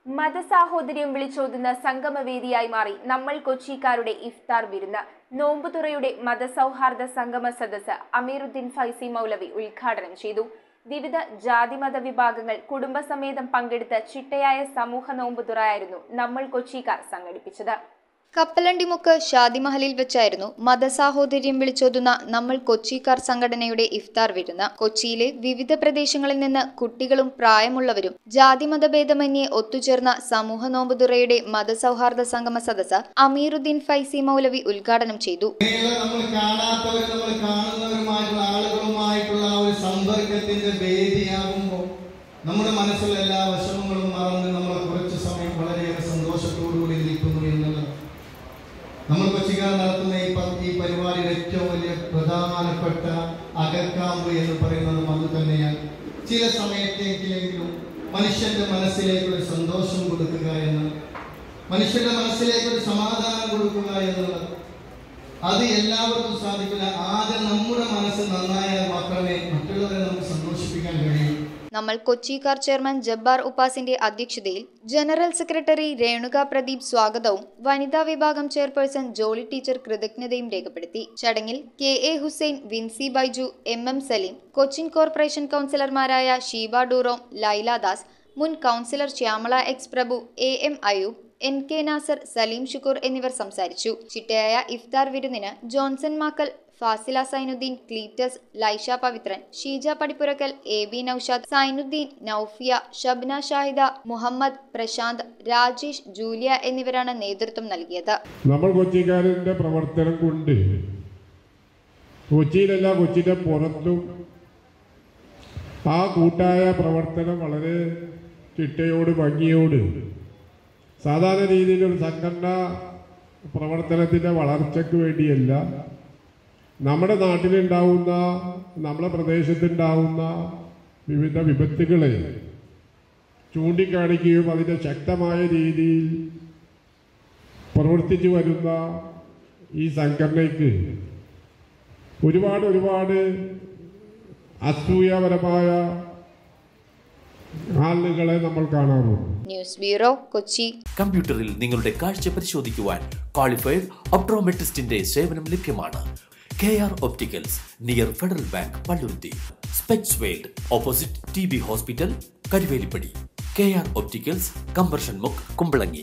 മതസാഹോദര്യം വിളിച്ചോതുന്ന സംഗമവേദിയായി മാറി നമ്മൾ കൊച്ചിക്കാരുടെ ഇഫ്താർ വിരുന്ന്. നോമ്പുതുറയുടെ മതസൗഹാർദ്ദ സംഗമ സദസ്സ് അമീറുദ്ദീൻ ഫൈസി മൗലവി ഉദ്ഘാടനം ചെയ്തു. വിവിധ ജാതിമത വിഭാഗങ്ങൾ കുടുംബസമേതം പങ്കെടുത്ത ചിട്ടയായ സമൂഹ നോമ്പുതുറയായിരുന്നു നമ്മൾ കൊച്ചിക്കാർ സംഘടിപ്പിച്ചത്. കപ്പലണ്ടിമുക്ക് ഷാദിമഹലിൽ വെച്ചായിരുന്നു മതസാഹോദര്യം വിളിച്ചോതുന്ന നമ്മൾ കൊച്ചിക്കാർ സംഘടനയുടെ ഇഫ്താർ വിരുന്ന്. കൊച്ചിയിലെ വിവിധ പ്രദേശങ്ങളിൽ നിന്ന് കുട്ടികളും പ്രായമുള്ളവരും ജാതിമതഭേദമന്യേ ഒത്തുചേർന്ന സമൂഹ നോമ്പുതുറയുടെ മതസൗഹാർദ്ദ സംഗമ സദസ്സ് അമീറുദ്ദീൻ ഫൈസി മൗലവി ഉദ്ഘാടനം ചെയ്തു. നമ്മുടെ മനസ്സിലെ എല്ലാ വിഷമങ്ങളും മറന്ന് നമ്മൾ കുറച്ച് സമയം വളരെയേറെ സന്തോഷത്തോടുകൂടി ഇരിക്കുന്നു എന്നുള്ളത് നമ്മൾ കൊച്ചിക്കാർ നടത്തുന്ന ഈ പരിപാടിയുടെ ഏറ്റവും വലിയ പ്രധാനപ്പെട്ട അകക്കാമ്പ് എന്ന് പറയുന്നത് അത് തന്നെയാണ്. ചില സമയത്തേക്കെങ്കിലും മനുഷ്യന്റെ മനസ്സിലേക്ക് ഒരു സന്തോഷം കൊടുക്കുക എന്ന്, മനുഷ്യന്റെ മനസ്സിലേക്ക് ഒരു സമാധാനം കൊടുക്കുക എന്നുള്ളത് അത് എല്ലാവർക്കും സാധിക്കില്ല. ആദ്യം നമ്മുടെ മനസ്സ് നന്നായാൽ മാത്രമേ മറ്റുള്ളവരെ നമുക്ക് സന്തോഷിപ്പിക്കാൻ കഴിയൂ. നമ്മൾ കൊച്ചിക്കാർ ചെയർമാൻ ജബ്ബാർ ഉപ്പാസിന്റെ അധ്യക്ഷതയിൽ ജനറൽ സെക്രട്ടറി രേണുക പ്രദീപ് സ്വാഗതവും വനിതാ വിഭാഗം ചെയർപേഴ്സൺ ജോളി ടീച്ചർ കൃതജ്ഞതയും രേഖപ്പെടുത്തി. ചടങ്ങിൽ KA Hussain, Vincy Baiju, MM Saleem, Cochin corporation കൗൺസിലർമാരായ ഷീബ ഡൂറോം, ലൈല ദാസ്, മുൻ councillor Shyamala X Prabhu, AM Ayub, NK Nasar, Saleem Shukkur എന്നിവർ സംസാരിച്ചു. ചിട്ടയായ ഇഫ്താർ വിരുന്നിന് Johnson Makkal, Fasila Sainuddin, Cletus, Laisha Pavithran, Sheeja Padippurakkal, AB Noushad, Sainuddin, Noufiya, Shabna Shahida, Muhammad, Prashanth, Rajesh, Julia എന്നിവരാണ് നേതൃത്വം നൽകിയത്. നമ്മൾ കൊച്ചിക്കാരന്റെ പ്രവർത്തനം കൊണ്ട് കൊച്ചിയിലല്ല, കൊച്ചിയുടെ പുറത്തും ആ കൂട്ടായ പ്രവർത്തനം വളരെ ചിട്ടയോട് ഭംഗിയോട് സാധാരണ രീതിയിലൊരു സംഘടനാ പ്രവർത്തനത്തിൻ്റെ വളർച്ചയ്ക്ക് വേണ്ടിയല്ല, നമ്മുടെ നാട്ടിലുണ്ടാവുന്ന, നമ്മുടെ പ്രദേശത്തുണ്ടാവുന്ന വിവിധ വിപത്തുകളെ ചൂണ്ടിക്കാണിക്കുകയും അതിൻ്റെ ശക്തമായ രീതിയിൽ പ്രവർത്തിച്ചു വരുന്ന ഈ സംഘടനയ്ക്ക് ഒരുപാട് അസൂയാപരമായ ആളുകളെ നമ്മൾ കാണാറുണ്ട്. News bureau, Kochi. കമ്പ്യൂട്ടറിൽ നിങ്ങളുടെ കാഴ്ച പരിശോധിക്കുവാൻ ക്വാളിഫൈഡ് ഒപ്ട്രോമെട്രിസ്റ്റിന്റെ സേവനം ലഭ്യമാണ്. KR Opticals, near federal bank, Palluruthy. Specs world, opposite TB hospital, Karuvelippady. KR Opticals, combustion മുക്ക്, കുമ്പളങ്ങി.